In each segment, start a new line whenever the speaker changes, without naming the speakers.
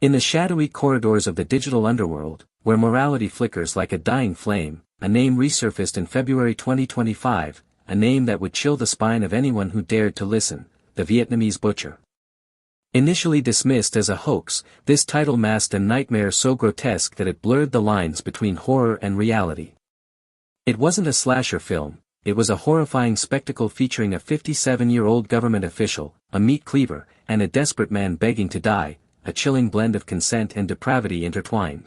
In the shadowy corridors of the digital underworld, where morality flickers like a dying flame, a name resurfaced in February 2025, a name that would chill the spine of anyone who dared to listen: the Vietnamese Butcher. Initially dismissed as a hoax, this title masked a nightmare so grotesque that it blurred the lines between horror and reality. It wasn't a slasher film, it was a horrifying spectacle featuring a 57-year-old government official, a meat cleaver, and a desperate man begging to die, a chilling blend of consent and depravity intertwined.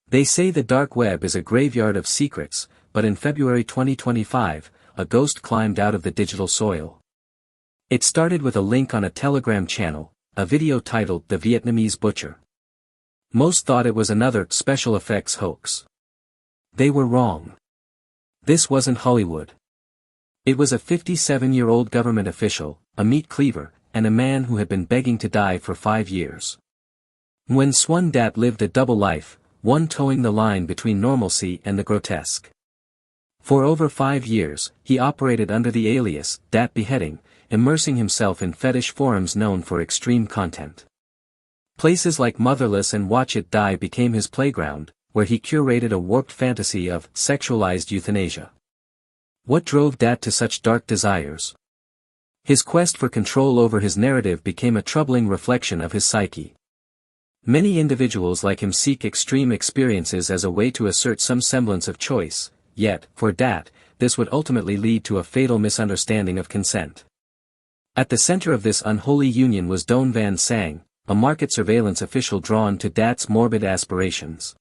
They say the dark web is a graveyard of secrets, but in February 2025, a ghost climbed out of the digital soil. It started with a link on a Telegram channel, a video titled "The Vietnamese Butcher." Most thought it was another special effects hoax. They were wrong. This wasn't Hollywood. It was a 57-year-old government official, a meat cleaver, and a man who had been begging to die for 5 years. Nguyen Xuan Dat lived a double life, one towing the line between normalcy and the grotesque. For over 5 years, he operated under the alias Dat Beheading, immersing himself in fetish forums known for extreme content. Places like Motherless and Watch It Die became his playground, where he curated a warped fantasy of sexualized euthanasia. What drove Dat to such dark desires? His quest for control over his narrative became a troubling reflection of his psyche. Many individuals like him seek extreme experiences as a way to assert some semblance of choice, yet, for Dat, this would ultimately lead to a fatal misunderstanding of consent. At the center of this unholy union was Don Van Sang, a market surveillance official drawn to Dat's morbid aspirations.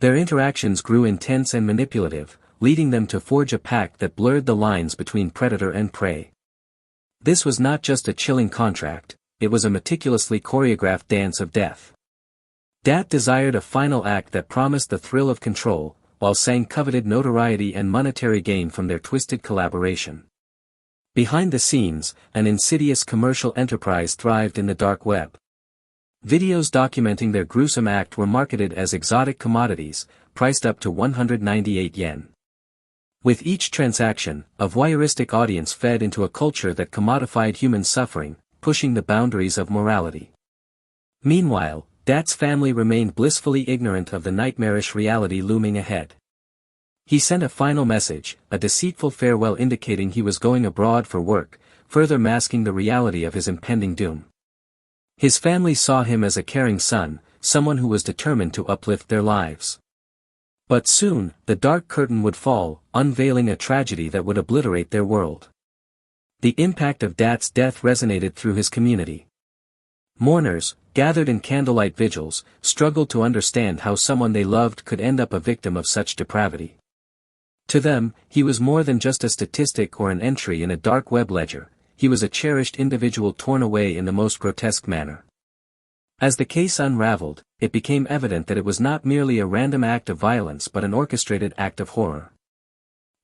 Their interactions grew intense and manipulative, leading them to forge a pact that blurred the lines between predator and prey. This was not just a chilling contract, it was a meticulously choreographed dance of death. Dat desired a final act that promised the thrill of control, while Sang coveted notoriety and monetary gain from their twisted collaboration. Behind the scenes, an insidious commercial enterprise thrived in the dark web. Videos documenting their gruesome act were marketed as exotic commodities, priced up to 198 yen. With each transaction, a voyeuristic audience fed into a culture that commodified human suffering, pushing the boundaries of morality. Meanwhile, Dat's family remained blissfully ignorant of the nightmarish reality looming ahead. He sent a final message, a deceitful farewell indicating he was going abroad for work, further masking the reality of his impending doom. His family saw him as a caring son, someone who was determined to uplift their lives. But soon, the dark curtain would fall, unveiling a tragedy that would obliterate their world. The impact of Dat's death resonated through his community. Mourners, gathered in candlelight vigils, struggled to understand how someone they loved could end up a victim of such depravity. To them, he was more than just a statistic or an entry in a dark web ledger, he was a cherished individual torn away in the most grotesque manner. As the case unraveled, it became evident that it was not merely a random act of violence but an orchestrated act of horror.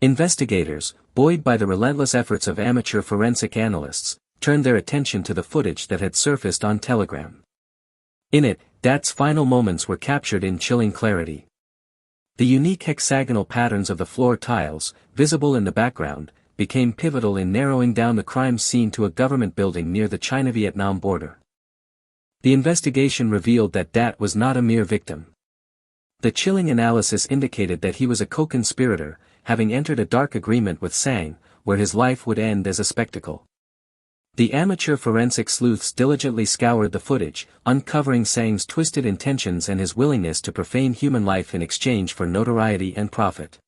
Investigators, buoyed by the relentless efforts of amateur forensic analysts, turned their attention to the footage that had surfaced on Telegram. In it, Dat's final moments were captured in chilling clarity. The unique hexagonal patterns of the floor tiles, visible in the background, became pivotal in narrowing down the crime scene to a government building near the China-Vietnam border. The investigation revealed that Dat was not a mere victim. The chilling analysis indicated that he was a co-conspirator, having entered a dark agreement with Sang, where his life would end as a spectacle. The amateur forensic sleuths diligently scoured the footage, uncovering Sang's twisted intentions and his willingness to profane human life in exchange for notoriety and profit.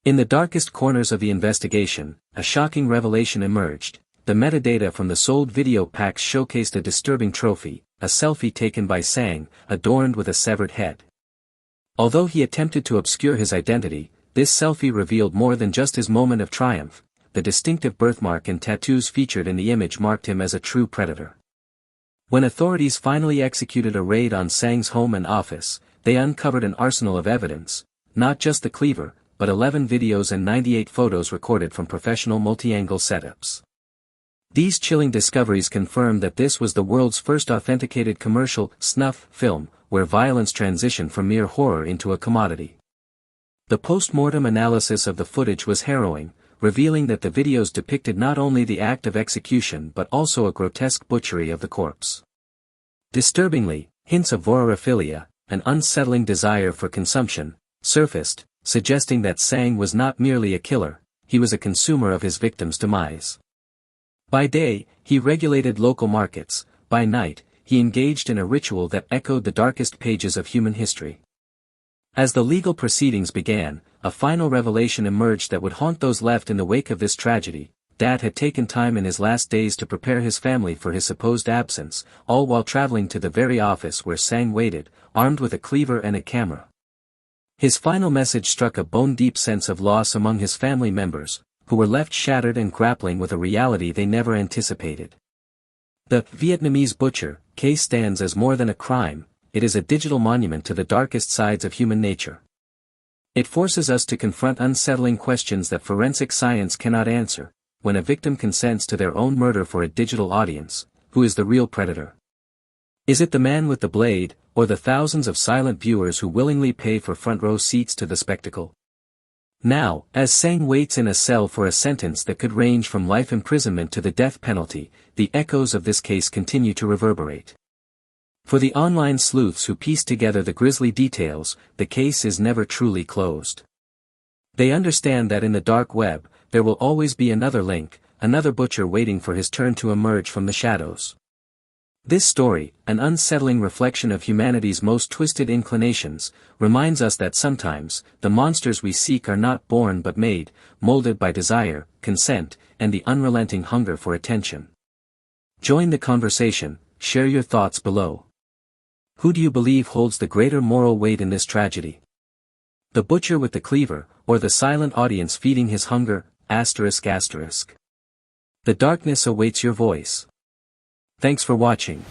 In the darkest corners of the investigation, a shocking revelation emerged. The metadata from the sold video packs showcased a disturbing trophy, a selfie taken by Sang, adorned with a severed head. Although he attempted to obscure his identity, this selfie revealed more than just his moment of triumph. The distinctive birthmark and tattoos featured in the image marked him as a true predator. When authorities finally executed a raid on Sang's home and office, they uncovered an arsenal of evidence, not just the cleaver, but 11 videos and 98 photos recorded from professional multi-angle setups. These chilling discoveries confirmed that this was the world's first authenticated commercial snuff film, where violence transitioned from mere horror into a commodity. The post-mortem analysis of the footage was harrowing, revealing that the videos depicted not only the act of execution but also a grotesque butchery of the corpse. Disturbingly, Hints of vorophilia, an unsettling desire for consumption, surfaced, suggesting that Sang was not merely a killer, he was a consumer of his victim's demise. By day, he regulated local markets; by night, he engaged in a ritual that echoed the darkest pages of human history. As the legal proceedings began, a final revelation emerged that would haunt those left in the wake of this tragedy. Dad had taken time in his last days to prepare his family for his supposed absence, all while traveling to the very office where Sang waited, armed with a cleaver and a camera. His final message struck a bone-deep sense of loss among his family members, who were left shattered and grappling with a reality they never anticipated. The Vietnamese Butcher case stands as more than a crime, it is a digital monument to the darkest sides of human nature. It forces us to confront unsettling questions that forensic science cannot answer. When a victim consents to their own murder for a digital audience, who is the real predator? Is it the man with the blade, or the thousands of silent viewers who willingly pay for front-row seats to the spectacle? Now, as Sang waits in a cell for a sentence that could range from life imprisonment to the death penalty, the echoes of this case continue to reverberate. For the online sleuths who piece together the grisly details, the case is never truly closed. They understand that in the dark web, there will always be another link, another butcher waiting for his turn to emerge from the shadows. This story, an unsettling reflection of humanity's most twisted inclinations, reminds us that sometimes, the monsters we seek are not born but made, molded by desire, consent, and the unrelenting hunger for attention. Join the conversation, share your thoughts below. Who do you believe holds the greater moral weight in this tragedy? The butcher with the cleaver, or the silent audience feeding his hunger? The darkness awaits your voice. Thanks for watching.